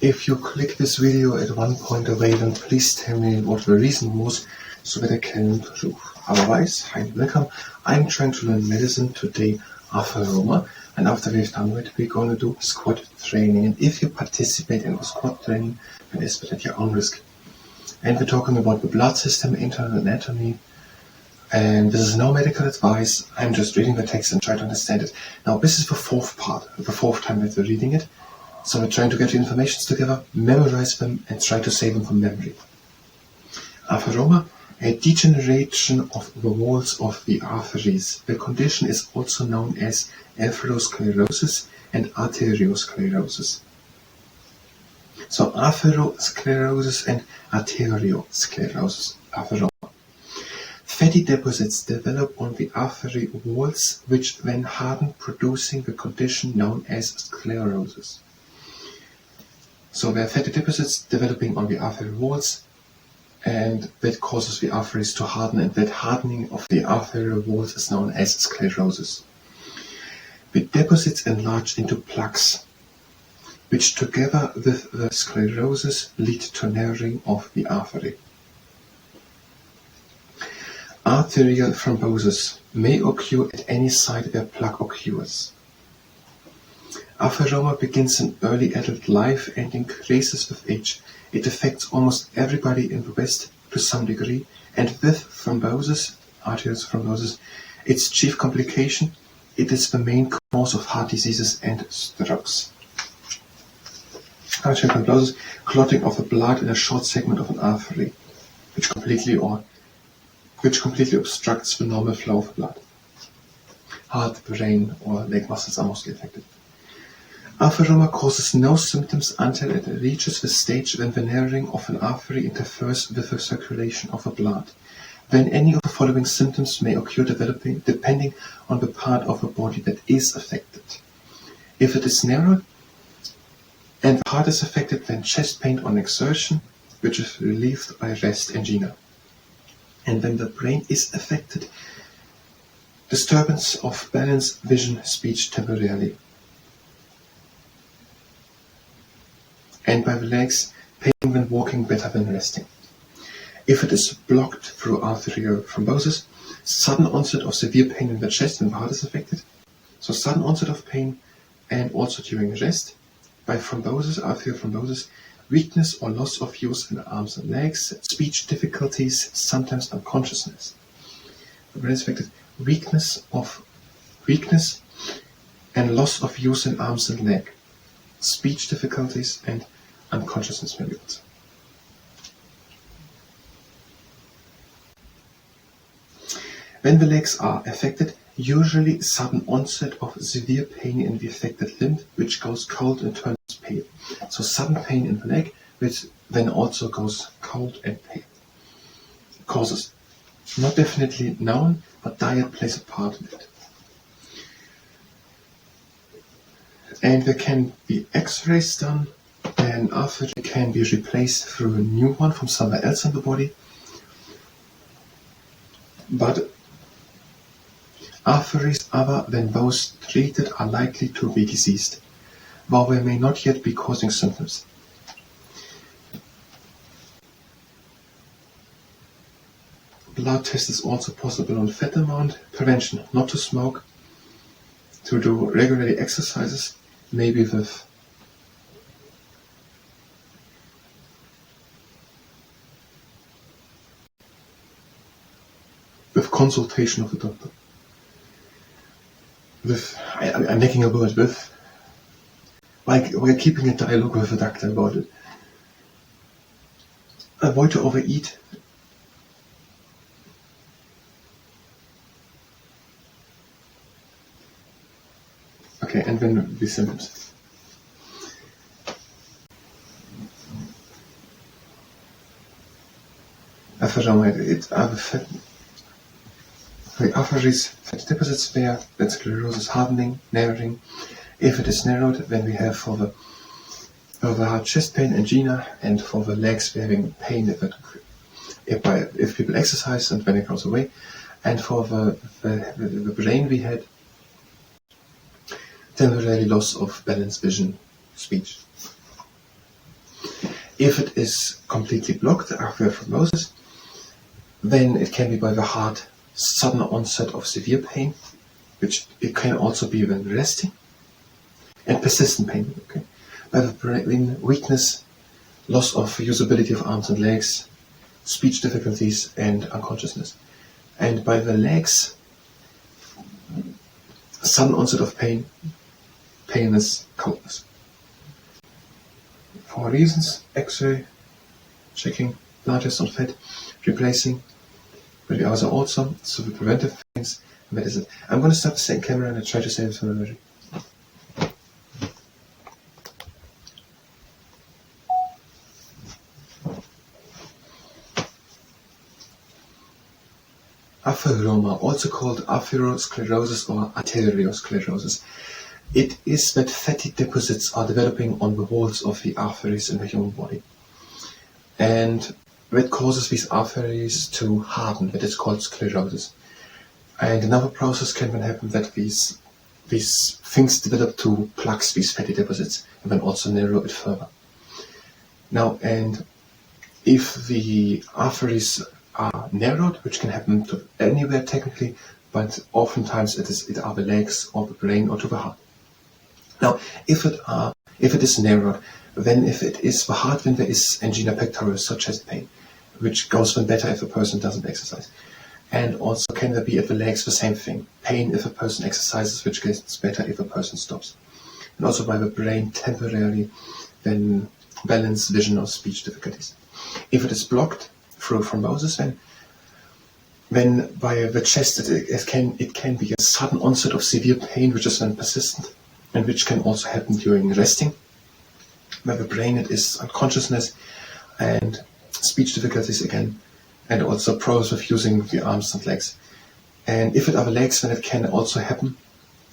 If you click this video at one point away, then please tell me what the reason was so that I can improve. Otherwise, hi, welcome. I'm trying to learn medicine today, Atheroma, and after we've done it, we're going to do squat training. And if you participate in squat training, then it's at your own risk. And we're talking about the blood system, internal anatomy, and this is no medical advice. I'm just reading the text and trying to understand it. Now, this is the fourth part, the fourth time that we're reading it. So we're trying to get the information together, memorize them, and try to save them from memory. Atheroma, a degeneration of the walls of the arteries. The condition is also known as atherosclerosis and arteriosclerosis. So atherosclerosis and arteriosclerosis, atheroma. Fatty deposits develop on the artery walls, which then harden, producing the condition known as sclerosis. So there are fatty deposits developing on the artery walls, and that causes the arteries to harden, and that hardening of the arterial walls is known as sclerosis. The deposits enlarge into plaques, which together with the sclerosis lead to narrowing of the artery. Arterial thrombosis may occur at any site where plaque occurs. Atheroma begins in early adult life and increases with age. It affects almost everybody in the West to some degree, and with thrombosis, arterial thrombosis, its chief complication, it is the main cause of heart diseases and strokes. Arterial thrombosis, clotting of the blood in a short segment of an artery, which completely obstructs the normal flow of blood. Heart, brain, or leg muscles are mostly affected. Atheroma causes no symptoms until it reaches the stage when the narrowing of an artery interferes with the circulation of the blood. Then any of the following symptoms may occur developing depending on the part of the body that is affected. If it is narrowed and the heart is affected, then chest pain on exertion, which is relieved by rest angina. And when the brain is affected, disturbance of balance, vision, speech temporarily. And by the legs, pain when walking better than resting. If it is blocked through arterial thrombosis, sudden onset of severe pain in the chest when the heart is affected. So sudden onset of pain and also during rest. By thrombosis, arterial thrombosis, weakness or loss of use in the arms and legs, speech difficulties, sometimes unconsciousness. The brain is affected, weakness and loss of use in arms and leg, speech difficulties and unconsciousness maybe also. When the legs are affected, usually sudden onset of severe pain in the affected limb, which goes cold and turns pale. So sudden pain in the leg, which then also goes cold and pale. Causes not definitely known, but diet plays a part in it. And there can be x-rays done, and artery can be replaced through a new one from somewhere else in the body. But arteries other than those treated are likely to be diseased, while they may not yet be causing symptoms. Blood test is also possible on fat amount, prevention, not to smoke, to do regularly exercises, maybe with consultation of the doctor. I'm making a word with, like we're keeping a dialogue with the doctor about it. Avoid to overeat. Okay, and then the symptoms. Atheroma, the arteries, fat deposits there, that's sclerosis, hardening, narrowing. If it is narrowed, then we have for the heart chest pain, angina, and for the legs we're having pain if people exercise and when it goes away. And for the brain we had temporary loss of balance, vision, speech. If it is completely blocked after thrombosis, then it can be by the hard sudden onset of severe pain, which it can also be when resting, and persistent pain, okay? By the brain weakness, loss of usability of arms and legs, speech difficulties, and unconsciousness. And by the legs, sudden onset of pain, painless, coldness. For reasons, X-ray, checking, blood test on fat, replacing, but the others are also, so the preventive things, medicine. I'm going to start the same camera and I try to save it from memory. Atheroma, also called atherosclerosis or arteriosclerosis. It is that fatty deposits are developing on the walls of the arteries in the human body. And that causes these arteries to harden, that is called sclerosis. And another process can then happen that these things develop to plaques, these fatty deposits, and then also narrow it further. Now, and if the arteries are narrowed, which can happen to anywhere technically, but oftentimes it are the legs or the brain or to the heart. Now, if it is narrowed, then if it is the heart, then there is angina pectoris, so chest pain, which goes then better if a person doesn't exercise. And also can there be at the legs the same thing, pain if a person exercises, which gets better if a person stops. And also by the brain temporarily, then balance, vision or speech difficulties. If it is blocked through thrombosis, then by the chest it can be a sudden onset of severe pain, which is then persistent, and which can also happen during resting. By the brain it is unconsciousness and speech difficulties again, and also problems with using the arms and legs. And if it are the legs, then it can also happen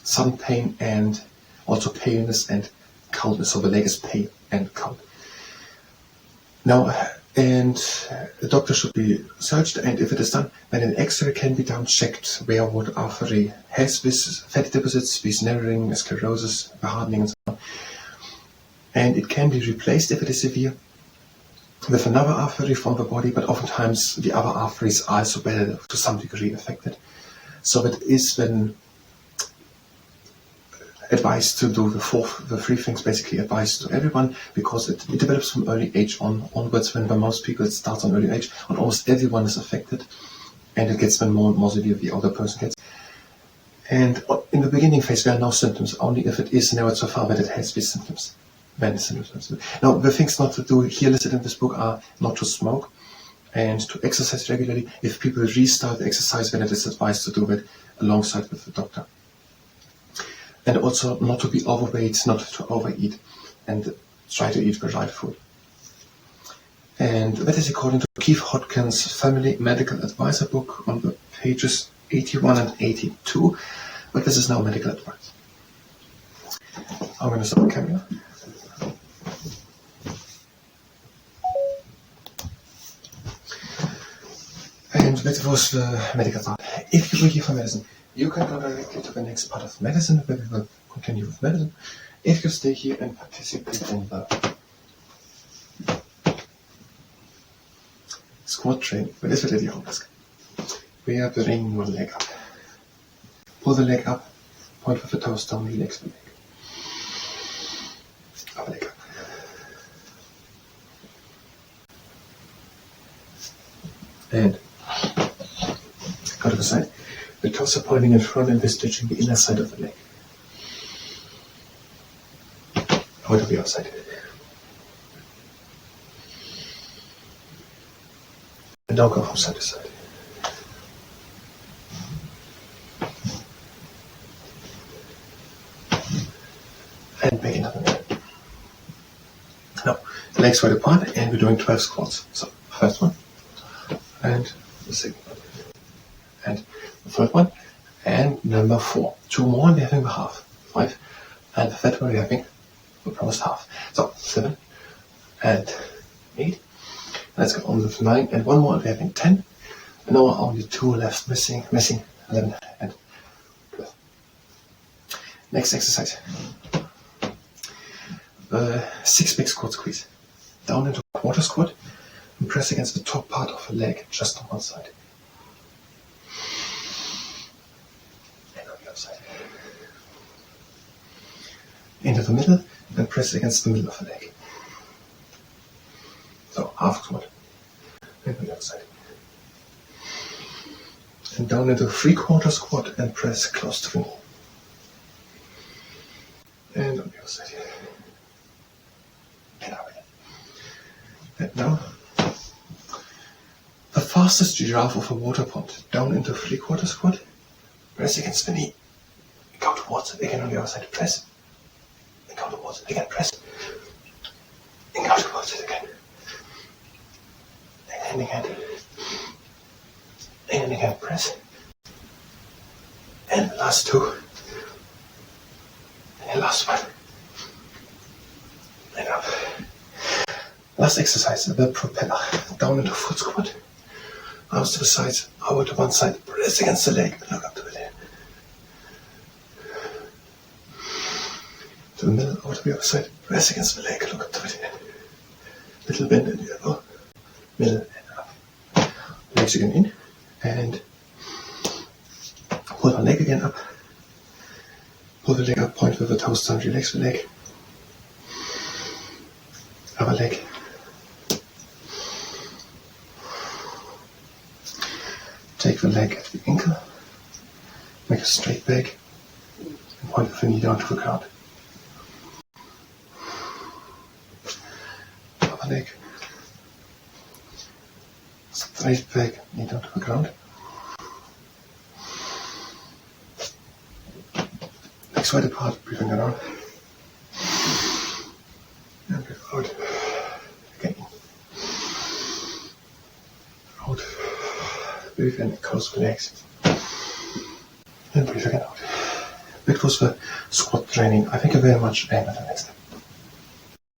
sudden pain and also paleness and coldness. So the leg is pale and cold. Now, and the doctor should be searched, and if it is done, then an X-ray can be done, checked where what artery has this fatty deposits, this narrowing, sclerosis, the hardening and so on. And it can be replaced if it is severe with another artery from the body, but oftentimes the other arteries are also better to some degree affected. So it is then advised to do the three things basically advised to everyone, because it develops from early age onwards. When by most people it starts on early age, and almost everyone is affected, and it gets then more and more severe the older person gets. And in the beginning phase there are no symptoms, only if it is narrowed so far that it has these symptoms. Then symptoms. Now the things not to do here listed in this book are not to smoke and to exercise regularly. If people restart exercise, then it is advised to do it alongside with the doctor. And also not to be overweight, not to overeat, and try to eat the right food. And that is according to Keith Hodgkin's Family Medical Advisor book on the pages 81 and 82, but this is now medical advice. I'm going to stop the camera. And that was the medical part. If you were here for medicine, you can go directly to the next part of medicine, where we will continue with medicine. If you stay here and participate in the squat training, but this will be hopeless. We are bringing one leg up. Pull the leg up, point with the toes down, relax the leg. Upper leg up. And go to the side. The toes are pointing in front and we're stretching the inner side of the leg. Point to the outside. And now go from side to side. And back another minute. Now, the legs wide apart and we're doing 12 squats. So, first one. And the second one. And the third one. And number 4. 2 more and we're having the half. 5. And the third one we're having the promised half. So, 7 and 8. Let's go on with 9 and 1 more and we're having 10. And now only 2 left missing 11 and 12. Next exercise. 6 big squat squeeze. down into quarter squat, and press against the top part of the leg, just on one side. And on the other side. Into the middle, and press against the middle of the leg. So, half squat. And on the other side. And down into 3/4 squat, and press close to the knee. And on the other side. And up again. And now, the fastest giraffe of a water pond, down into 3/4 squat, press against the knee, go towards it, again on the other side, press, and go towards it, again, press, and go towards it again, and again, press, and the last two, and the last one, and up. Last exercise, the propeller, down into foot squat, arms to the sides, over to one side, press against the leg, and look up to the leg. To the middle, over to the other side, press against the leg, look up to the leg. Little bend in the elbow, middle and up. Legs again in, and pull the leg again up. Pull the leg up, point with the toes down, relax the leg. Upper leg. Take the leg at the ankle, make a straight back, and point the knee down to the ground. Upper leg, straight back, knee down to the ground. Legs wide apart, breathing around. And breathe out. Again. Out. Breathe in, close the legs. And breathe again out. That was the squat training. I thank you very much, and until next time.